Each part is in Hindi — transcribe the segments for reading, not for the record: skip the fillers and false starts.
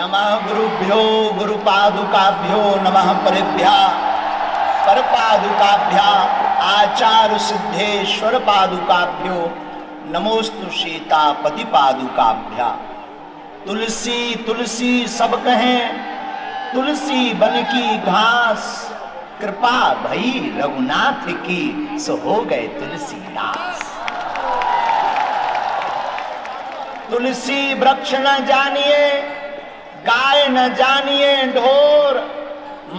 नमः गुरुभ्यो गुरुपादुकाभ्यो नमः परेभ्यः परपादुकाभ्या आचार्य सिद्धेश्वर पादुकाभ्यो नमोस्तु सीतापति पादुकाभ्या। तुलसी तुलसी सब कहें, तुलसी बन की घास, कृपा भई रघुनाथ की, सो हो गए तुलसीदास। तुलसी वृक्ष न जानिए, गाय न जानिए ढोर,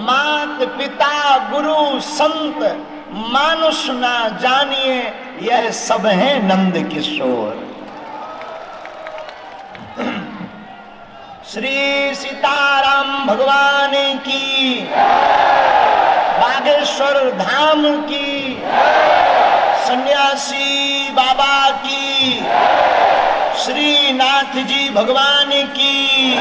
मात पिता गुरु संत मानुष न जानिए, यह सब है नंद किशोर। श्री सीताराम भगवान की, बागेश्वर धाम की, सन्यासी बाबा की, श्रीनाथ जी भगवान की,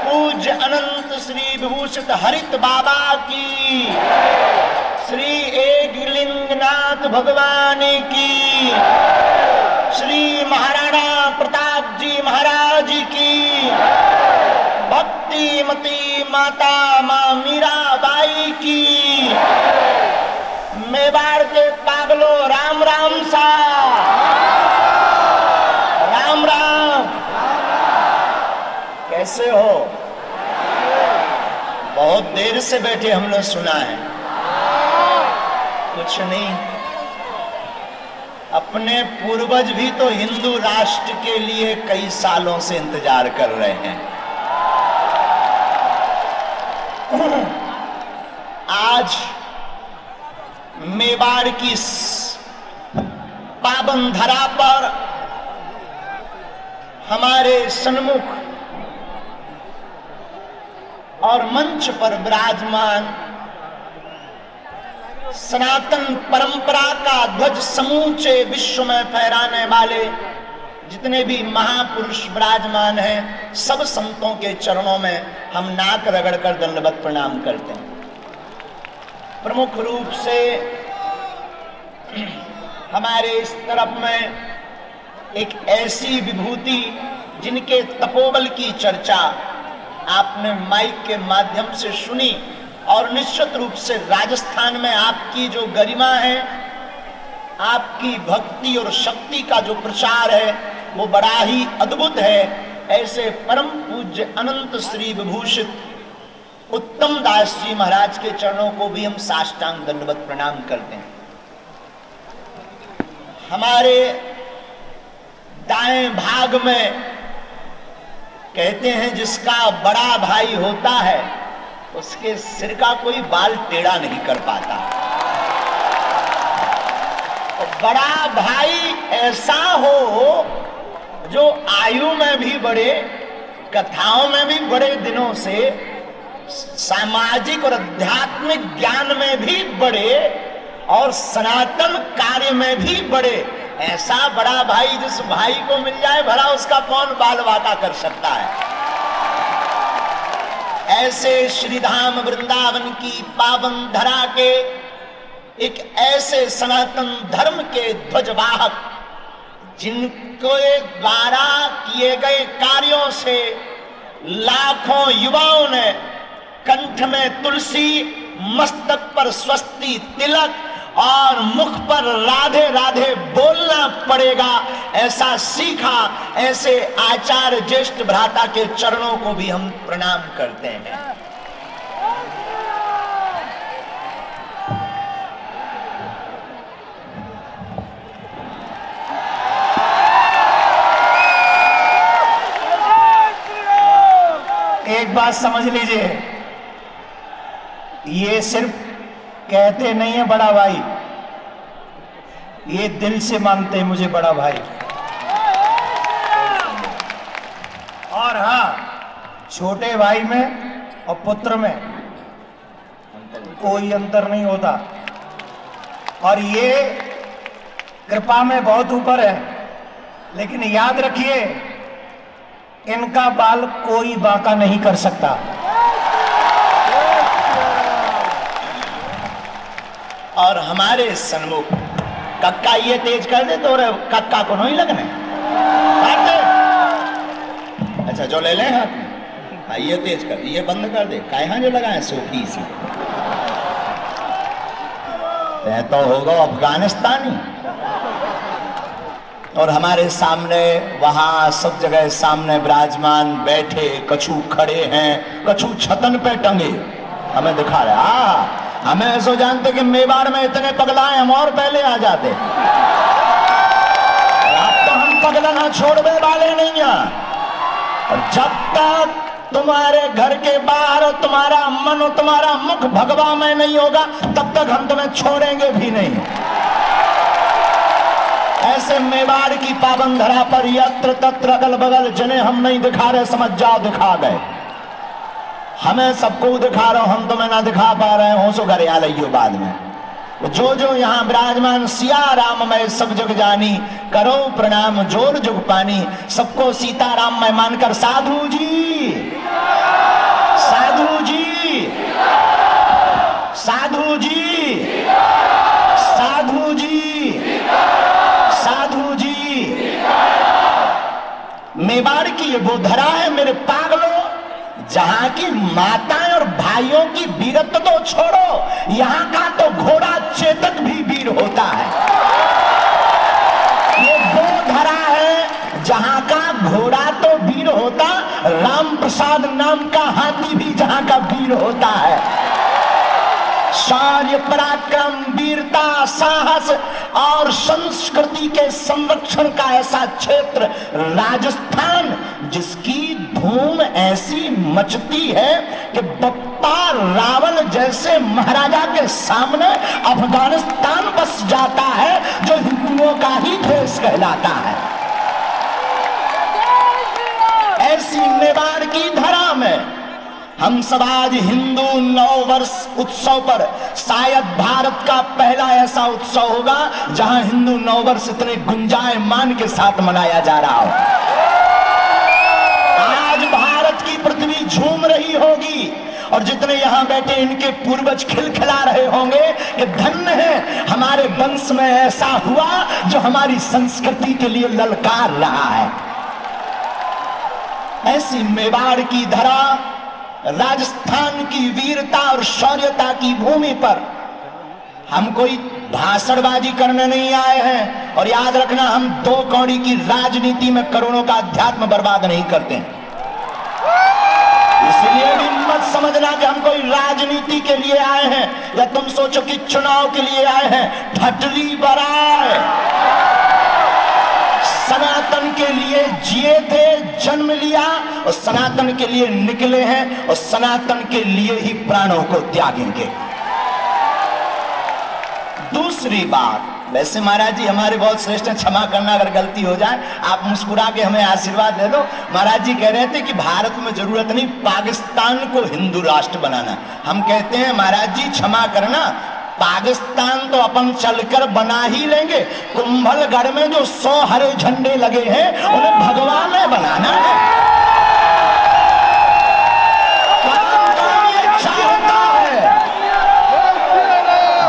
पूज्य अनंत श्री विभूषित हरित बाबा की, श्री एकलिंगनाथ भगवान की, श्री महाराणा प्रताप जी महाराज की, भक्तिमती माता मां मीराबाई की, मेवाड़ के पागलो राम राम सा, राम राम। कैसे हो? बहुत देर से बैठे, हमने सुना है। कुछ नहीं, अपने पूर्वज भी तो हिंदू राष्ट्र के लिए कई सालों से इंतजार कर रहे हैं। आज मेवाड़ की पावन धरा पर हमारे सन्मुख और मंच पर विराजमान सनातन परंपरा का ध्वज समूचे विश्व में फहराने वाले जितने भी महापुरुष विराजमान हैं, सब संतों के चरणों में हम नाक रगड़कर दंडवत प्रणाम करते हैं। प्रमुख रूप से हमारे इस तरफ में एक ऐसी विभूति जिनके तपोबल की चर्चा आपने माइक के माध्यम से सुनी, और निश्चित रूप से राजस्थान में आपकी जो गरिमा है, आपकी भक्ति और शक्ति का जो प्रचार है, वो बड़ा ही अद्भुत है। ऐसे परम पूज्य अनंत श्री विभूषित उत्तम दास जी महाराज के चरणों को भी हम साष्टांग दंडवत प्रणाम करते हैं। हमारे दाएं भाग में कहते हैं जिसका बड़ा भाई होता है उसके सिर का कोई बाल टेढ़ा नहीं कर पाता। तो बड़ा भाई ऐसा हो जो आयु में भी बड़े, कथाओं में भी बड़े दिनों से, सामाजिक और आध्यात्मिक ज्ञान में भी बड़े, और सनातन कार्य में भी बड़े। ऐसा बड़ा भाई जिस भाई को मिल जाए, भला उसका कौन बाल वाका कर सकता है। ऐसे श्रीधाम वृंदावन की पावन धरा के एक ऐसे सनातन धर्म के ध्वजवाहक, जिनको द्वारा किए गए कार्यों से लाखों युवाओं ने कंठ में तुलसी, मस्तक पर स्वस्ति तिलक और मुख पर राधे राधे बोलना पड़ेगा, ऐसा सीखा। ऐसे आचार्य ज्येष्ठ भ्राता के चरणों को भी हम प्रणाम करते हैं। एक बात समझ लीजिए, ये सिर्फ कहते नहीं है बड़ा भाई, ये दिल से मानते हैं मुझे बड़ा भाई। और हाँ, छोटे भाई में और पुत्र में कोई अंतर नहीं होता, और ये कृपा में बहुत ऊपर है। लेकिन याद रखिए, इनका बाल कोई बांका नहीं कर सकता। और हमारे सन्मुख कक्का ये तेज कर दे तो कक्का को नहीं लगने। अच्छा जो ले लें हाथ में। ये तेज कर, ये बंद कर दे, कहाँ जो लगाए सोफी सी तो होगा अफगानिस्तानी। और हमारे सामने वहां सब जगह सामने विराजमान बैठे, कछु खड़े हैं, कछु छतन पे टंगे हमें दिखा रहे। हमें ऐसा जानते कि मेवाड़ में इतने पगलाए हम और पहले आ जाते। अब तो हम पगलना छोड़ने वाले नहीं हैं। और जब तक तुम्हारे घर के बाहर और तुम्हारा मन और तुम्हारा मुख भगवा में नहीं होगा तब तक हम तुम्हें छोड़ेंगे भी नहीं। ऐसे मेवाड़ की पावन धरा पर यत्र तत्र अगल बगल जने हम नहीं दिखा रहे, समझ जाओ दिखा गए। हमें सबको दिखा रहा हूं, हम तुम्हें ना दिखा पा रहे हो सो घर आ लियो बाद में। जो जो यहाँ विराजमान सिया राम मैं सब जग जानी, करो प्रणाम जोर जुग पानी। सबको सीताराम मैं मानकर साधु जी, साधु जी, साधु जी, साधु जी, साधु जी। मेवाड़ की ये वो धरा है मेरे पागलों, जहां की माताएं और भाइयों की वीरत्व तो छोड़ो, यहां का तो घोड़ा चेतक भी वीर होता है। ये वो धरा है जहां का घोड़ा तो वीर होता, राम प्रसाद नाम का हाथी भी जहां का वीर होता है। शौर्य पराक्रम वीरता साहस और संस्कृति के संरक्षण का ऐसा क्षेत्र राजस्थान, जिसकी धूम ऐसी मचती है कि बप्पा रावण जैसे महाराजा के सामने अफगानिस्तान बस जाता है, जो हिंदुओं का ही देश कहलाता है। ऐसी मेवाड़ की धरा में हम सब आज हिंदू नव वर्ष उत्सव पर, शायद भारत का पहला ऐसा उत्सव होगा जहां हिंदू नव वर्ष इतने गुंजायमान के साथ मनाया जा रहा हो। आज भारत की पृथ्वी झूम रही होगी और जितने यहां बैठे इनके पूर्वज खिलखिला रहे होंगे कि धन्य है हमारे वंश में ऐसा हुआ जो हमारी संस्कृति के लिए ललकार रहा है। ऐसी मेवाड़ की धरा, राजस्थान की वीरता और शौर्यता की भूमि पर हम कोई भाषणबाजी करने नहीं आए हैं। और याद रखना, हम दो कौड़ी की राजनीति में करोड़ों का अध्यात्म बर्बाद नहीं करते। इसलिए भी मत समझना कि हम कोई राजनीति के लिए आए हैं, या तुम सोचो कि चुनाव के लिए आए हैं। ठटरी बराए सनातन के लिए जिए थे, जन्म लिया और सनातन के लिए निकले हैं और सनातन के लिए ही प्राणों को त्यागेंगे। दूसरी बात, वैसे महाराज जी हमारे बहुत श्रेष्ठ हैं, क्षमा करना अगर गलती हो जाए, आप मुस्कुरा के हमें आशीर्वाद दे दो। महाराज जी कह रहे थे कि भारत में जरूरत नहीं पाकिस्तान को हिंदू राष्ट्र बनाना। हम कहते हैं महाराज जी क्षमा करना, पाकिस्तान तो अपन चलकर बना ही लेंगे, कुंभलगढ़ में जो 100 हरे झंडे लगे हैं उन्हें भगवान में बनाना है।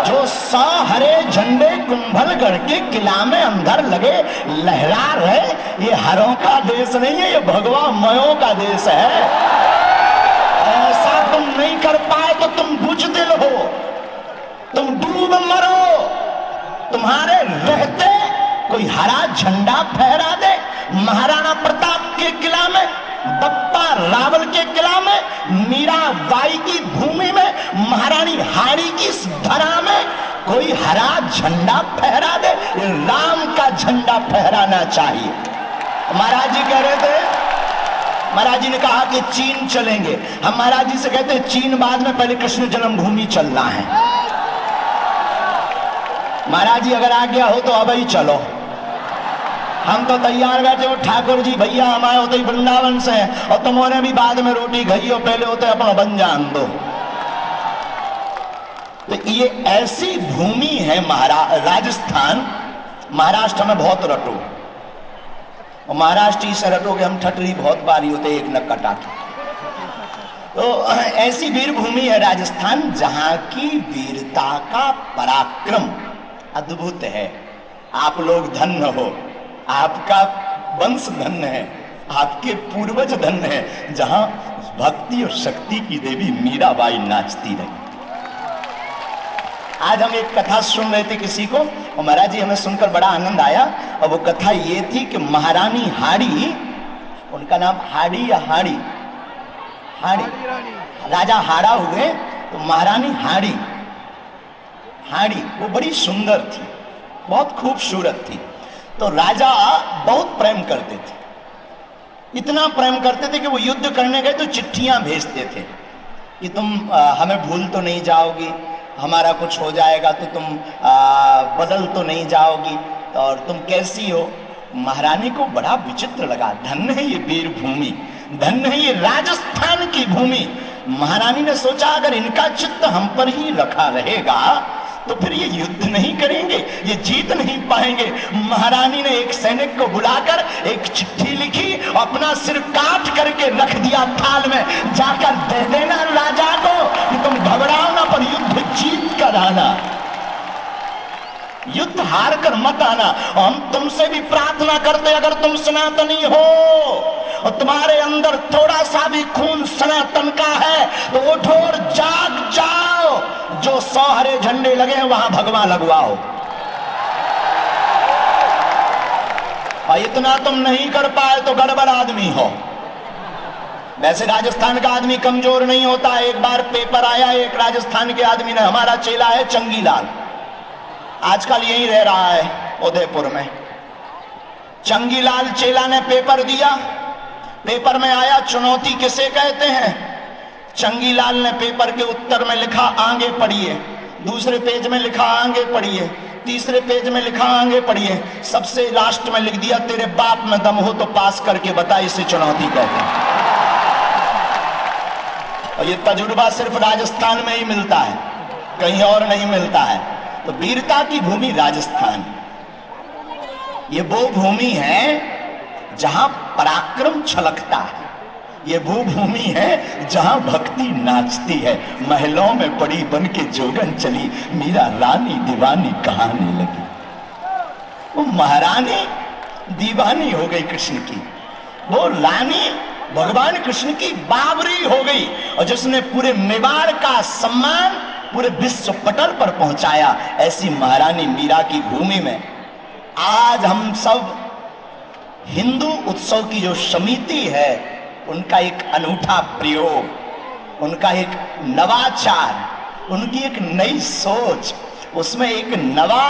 जो 100 हरे झंडे कुंभलगढ़ के किला में अंदर लगे लहरा रहे, ये हरों का देश नहीं है, ये भगवान मयों का देश है। ऐसा तुम नहीं कर पाए तो तुम बुजदिल हो, तुम डूब मरो। तुम्हारे रहते कोई हरा झंडा फहरा दे, महाराणा प्रताप के किला में, बप्पा रावल के किला में, मीराबाई की भूमि में, महारानी हाड़ी की इस धरा में कोई हरा झंडा फहरा दे। राम का झंडा फहराना चाहिए। महाराज जी कह रहे थे, महाराज जी ने कहा कि चीन चलेंगे। हम महाराज जी से कहते हैं चीन बाद में, पहले कृष्ण जन्मभूमि चलना है। महाराज जी अगर आ गया हो तो अब ही चलो, हम तो तैयार बैठे हो। ठाकुर जी भैया हम आए होते ही वृंदावन से हैं और तुमने भी बाद में रोटी खाई हो, पहले होते अपना बन जान दो। तो ये ऐसी भूमि है राजस्थान। महाराष्ट्र में बहुत रटो, और महाराष्ट्र से रटोगे हम ठटरी बहुत बारी होते एक न कटा। तो ऐसी वीर भूमि है राजस्थान, जहां की वीरता का पराक्रम अद्भुत है। आप लोग धन्य हो, आपका वंश धन्य है, आपके पूर्वज धन्य है, जहां भक्ति और शक्ति की देवी मीराबाई नाचती रही। आज हम एक कथा सुन रहे थे किसी को, और महाराज जी हमें सुनकर बड़ा आनंद आया। और वो कथा ये थी कि महारानी हाड़ी, उनका नाम हाड़ी या हाड़ी, हाड़ी, राजा हाड़ा हुए तो महारानी हाड़ी, हाड़ी वो बड़ी सुंदर थी, बहुत खूबसूरत थी। तो राजा बहुत प्रेम करते थे, इतना प्रेम करते थे कि वो युद्ध करने गए तो चिट्ठियां भेजते थे कि तुम हमें भूल तो नहीं जाओगी, हमारा कुछ हो जाएगा तो तुम बदल तो नहीं जाओगी, और तुम कैसी हो। महारानी को बड़ा विचित्र लगा, धन्य है ये वीर भूमि, धन्य है ये राजस्थान की भूमि। महारानी ने सोचा अगर इनका चित्त हम पर ही रखा रहेगा तो फिर ये युद्ध नहीं करेंगे, ये जीत नहीं पाएंगे। महारानी ने एक सैनिक को बुलाकर एक चिट्ठी लिखी, अपना सिर काट करके रख दिया थाल में, जाकर दे देना राजा को कि तुम घबराओ ना पर युद्ध जीत कर आना, युद्ध हार कर मत आना। और हम तुमसे भी प्रार्थना करते अगर तुम सनातनी हो और तुम्हारे अंदर थोड़ा सा भी खून सनातन का है तो उठो और जाग जाओ, जो 100 हरे झंडे लगे वहां भगवा लगवाओ। और इतना तुम नहीं कर पाए तो गड़बड़ आदमी हो। वैसे राजस्थान का आदमी कमजोर नहीं होता। एक बार पेपर आया, एक राजस्थान के आदमी ने, हमारा चेला है चंगीलाल, आजकल यही रह रहा है उदयपुर में। चंगीलाल चेला ने पेपर दिया, पेपर में आया चुनौती किसे कहते हैं। चंगीलाल ने पेपर के उत्तर में लिखा आगे पढ़िए, दूसरे पेज में लिखा आगे पढ़िए, तीसरे पेज में लिखा आगे पढ़िए, सबसे लास्ट में लिख दिया तेरे बाप में दम हो तो पास करके बता, इसे चुनौती कहते हैं। और ये तजुर्बा सिर्फ राजस्थान में ही मिलता है, कहीं और नहीं मिलता है। तो वीरता की भूमि राजस्थान, ये वो भूमि है जहां पराक्रम छलकता है, ये वो भूमि है जहां भक्ति नाचती है। महलों में पड़ी बन के जोगन चली, मीरा रानी दीवानी कहानी लगी। वो महारानी दीवानी हो गई कृष्ण की, वो रानी भगवान कृष्ण की बाबरी हो गई, और जिसने पूरे मेवाड़ का सम्मान पूरे विश्व पटल पर पहुंचाया। ऐसी महारानी मीरा की भूमि में आज हम सब हिंदू उत्सव की जो समिति है, उनका एक अनूठा प्रयोग, उनका एक नवाचार, उनकी एक नई सोच, उसमें एक नवा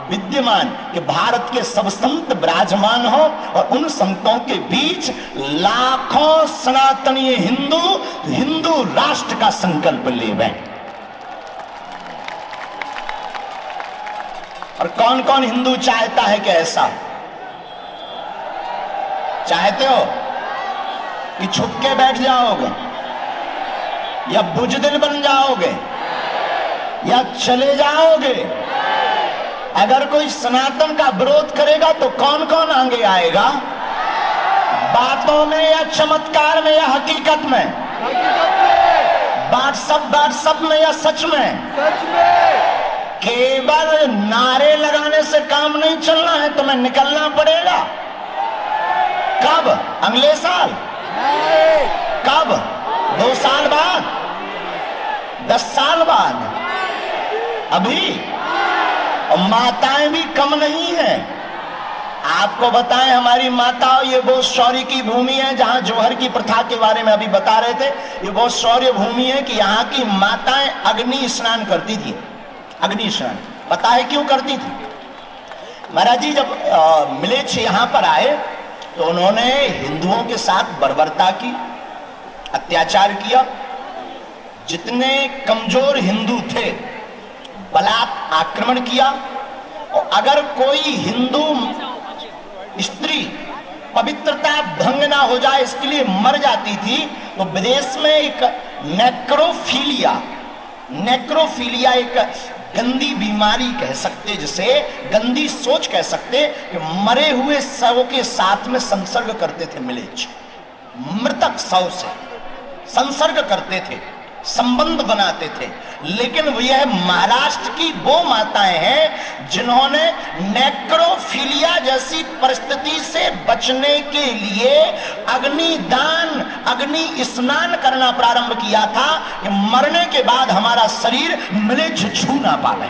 विद्यमान कि भारत के सब संत विराजमान हो और उन संतों के बीच लाखों सनातनीय हिंदू राष्ट्र का संकल्प ले बैठे। और कौन कौन हिंदू चाहता है कि ऐसा? चाहते हो कि छुप के बैठ जाओगे, या बुजदिल बन जाओगे, या चले जाओगे? अगर कोई सनातन का विरोध करेगा तो कौन कौन आगे आएगा? बातों में या चमत्कार में या हकीकत में? व्हाट्सएप में या सच में? सच में। केवल नारे लगाने से काम नहीं चलना है, तुम्हें निकलना पड़ेगा। कब? अगले साल? कब? 2 साल बाद? 10 साल बाद? अभी? और माताएं भी कम नहीं है। आपको बताएं, हमारी माताओं, ये वो शौर्य की भूमि है जहां जौहर की प्रथा के बारे में अभी बता रहे थे। ये वो शौर्य भूमि है कि यहाँ की माताएं अग्नि स्नान करती थी। अग्नि स्नान पता है क्यों करती थी? महाराज जी जब मिलेच्छ यहाँ पर आए तो उन्होंने हिंदुओं के साथ बर्बरता की, अत्याचार किया। जितने कमजोर हिंदू थे बलात् आक्रमण किया, और अगर कोई हिंदू स्त्री पवित्रता भंग ना हो जाए इसके लिए मर जाती थी, तो विदेश में एक नेक्रोफीलिया एक गंदी बीमारी कह सकते, जिसे गंदी सोच कह सकते, कि मरे हुए शव के साथ में संसर्ग करते थे। मिलेच्छ मृतक शव से संसर्ग करते थे। संबंध बनाते थे। लेकिन यह महाराष्ट्र की वो माताएं हैं जिन्होंने नेक्रोफिलिया जैसी परिस्थिति से बचने के लिए अग्निदान, अग्नि स्नान करना प्रारंभ किया था कि मरने के बाद हमारा शरीर मिले छू ना पाए।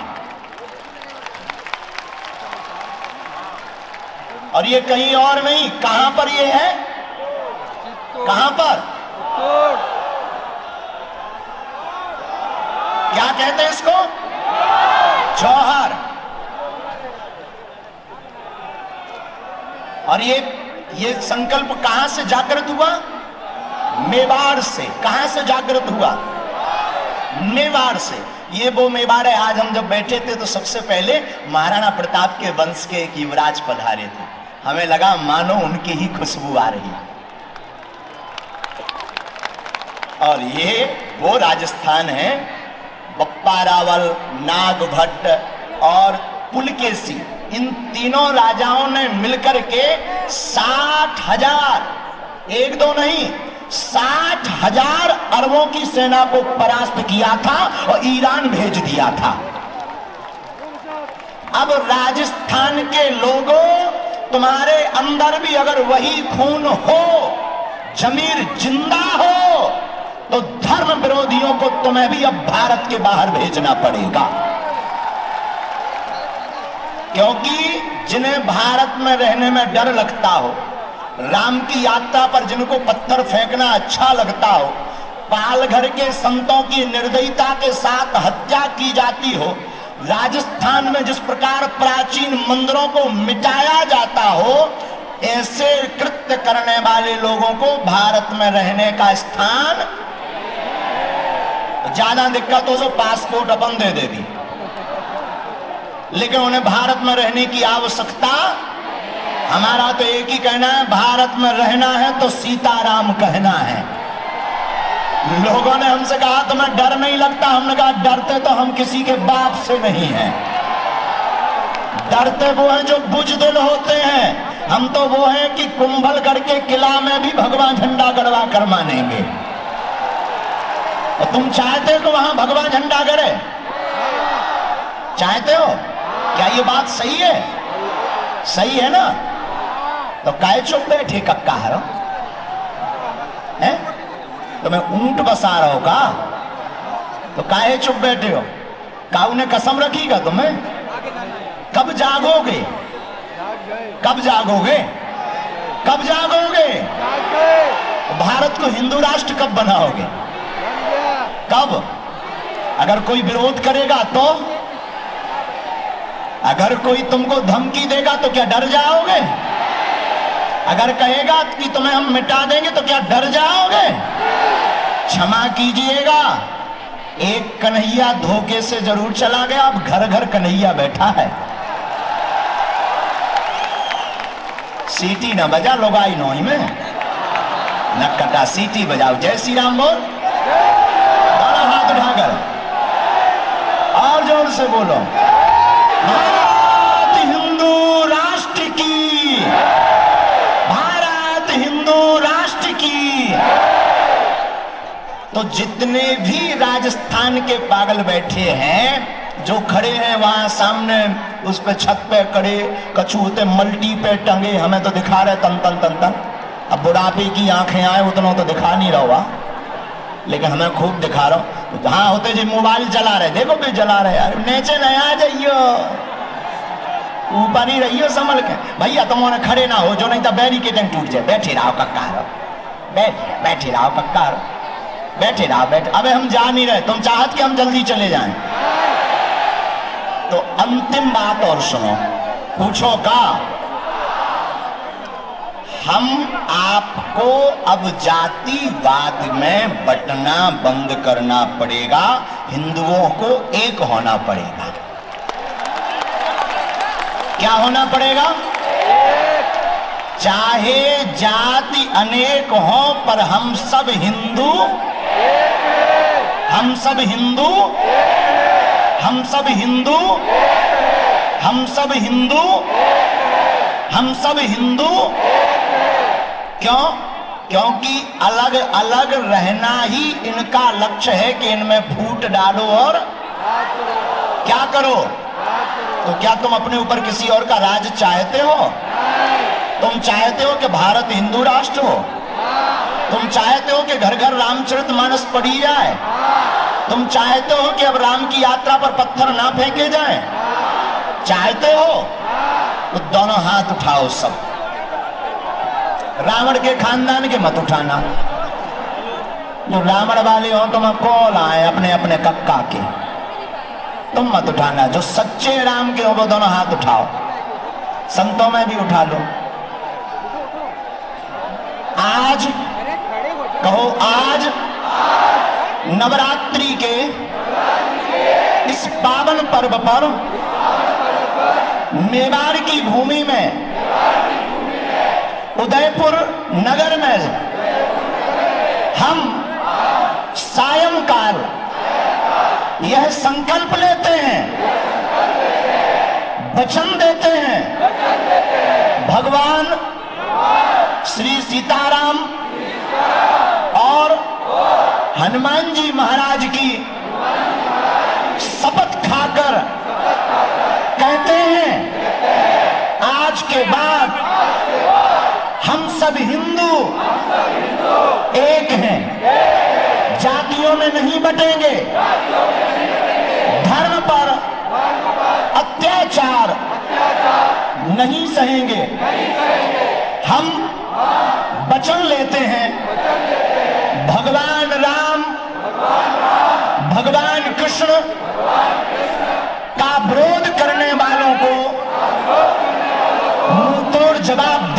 और ये कहीं और नहीं, कहां पर ये है, कहां पर, क्या कहते हैं इसको, जौहर। और ये संकल्प कहां से जागृत हुआ, मेवाड़ से। कहां से जागृत हुआ, मेवाड़ से। ये वो मेवाड़ है। आज हम जब बैठे थे तो सबसे पहले महाराणा प्रताप के वंश के एक युवराज पधारे थे। हमें लगा मानो उनकी ही खुशबू आ रही। और ये वो राजस्थान है, बप्पा रावल, नाग भट्ट और पुलकेशी, इन तीनों राजाओं ने मिलकर के 60,000, एक दो नहीं, 60,000 अरबों की सेना को परास्त किया था और ईरान भेज दिया था। अब राजस्थान के लोगों, तुम्हारे अंदर भी अगर वही खून हो, जमीर जिंदा हो, तो धर्म विरोधियों को तुम्हें भी अब भारत के बाहर भेजना पड़ेगा। क्योंकि जिन्हें भारत में रहने में डर लगता हो, राम की यात्रा पर जिनको पत्थर फेंकना अच्छा लगता हो, पालघर के संतों की निर्दयता के साथ हत्या की जाती हो, राजस्थान में जिस प्रकार प्राचीन मंदिरों को मिटाया जाता हो, ऐसे कृत्य करने वाले लोगों को भारत में रहने का स्थान, ज्यादा दिक्कत हो तो पासपोर्ट अपन दे दी, लेकिन उन्हें भारत में रहने की आवश्यकता, हमारा तो एक ही कहना है, भारत में रहना है तो सीताराम कहना है। लोगों ने हमसे कहा तुम्हें डर नहीं लगता, हमने कहा डरते तो हम किसी के बाप से नहीं हैं, डरते वो हैं जो बुजदिल होते हैं। हम तो वो हैं कि कुंभलगढ़ के किला में भी भगवा झंडा गड़वा कर मानेंगे। और तुम चाहते हो कि वहां भगवा झंडा गड़े, चाहते हो? क्या ये बात सही है? सही है ना? तो काहे चुप बैठे कक्का है, तो मैं ऊंट बसा रहा हो का, तो काहे चुप बैठे हो? काऊ ने कसम रखी का तुम्हें? कब जागोगे, कब जागोगे, कब जागोगे? भारत को हिंदू राष्ट्र कब बनाओगे, कब? अगर कोई विरोध करेगा तो, अगर कोई तुमको धमकी देगा तो क्या डर जाओगे? अगर कहेगा कि तुम्हें हम मिटा देंगे तो क्या डर जाओगे? क्षमा कीजिएगा, एक कन्हैया धोखे से जरूर चला गया, अब घर घर कन्हैया बैठा है। सीटी ना बजा लोगाई नोई में, न कटा सीटी बजाओ। जय श्री राम बोल, बड़ा हाथ उठाकर और जोर से बोलो, भारत हिंदू राष्ट्र की, भारत हिंदू राष्ट्र की। तो जितने भी राजस्थान के पागल बैठे हैं, जो खड़े हैं वहां सामने उस पे छत पे खड़े, कछु होते मल्टी पे टंगे, हमें तो दिखा रहे तन तन तन तन। अब बुढ़ापे की आंखें आए उतना तो दिखा नहीं रहा, लेकिन हमें खूब दिखा रहा हूं। जहां होते जी मोबाइल चला रहे, देखो भी चला रहे यार, नीचे नहीं आ जाइयो, ऊपर ही रहियो संभल के भैया, तुम खड़े ना हो जो, नहीं तो बैरिकेडिंग टूट जाए। बैठे रहो कक्का, बैठे रहो कक्का, बैठे रहो, बैठे। अबे हम जा नहीं रहे, तुम चाहत कि हम जल्दी चले जाएं। तो अंतिम बात और सुनो, पूछो का, हम आपको अब जातिवाद में बंटना बंद करना पड़ेगा, हिंदुओं को एक होना पड़ेगा। क्या होना पड़ेगा? चाहे जाति अनेक हो पर हम सब हिंदू, हम सब हिंदू, हम सब हिंदू, हम सब हिंदू, हम सब हिंदू। क्यों? क्योंकि अलग अलग रहना ही इनका लक्ष्य है कि इनमें फूट डालो और क्या करो। तो क्या तुम अपने ऊपर किसी और का राज चाहते हो? तुम चाहते हो कि भारत हिंदू राष्ट्र हो? तुम चाहते हो कि घर घर रामचरितमानस पढ़ी जाए? तुम चाहते हो कि अब राम की यात्रा पर पत्थर ना फेंके जाएं? चाहते हो तो दोनों हाथ उठाओ सब। रावण के खानदान के मत उठाना, जो रावण वाले हो तुम कॉल आए अपने अपने कक्का के, तुम मत उठाना। जो सच्चे राम के हो वो दोनों हाथ उठाओ, संतों में भी उठा लो। आज कहो, आज नवरात्रि के इस पावन पर्व पर मेवाड़ की भूमि में, उदयपुर नगर में हम सायंकाल यह संकल्प लेते हैं, वचन देते हैं, भगवान श्री सीताराम और हनुमान जी महाराज की शपथ खाकर कहते हैं, आज के बाद हम सब हिंदू एक हैं, जातियों में नहीं बटेंगे, धर्म पर अत्याचार नहीं सहेंगे। हम वचन लेते हैं, भगवान राम, भगवान कृष्ण का विरोध करने वालों को मुंह तोड़ जवाब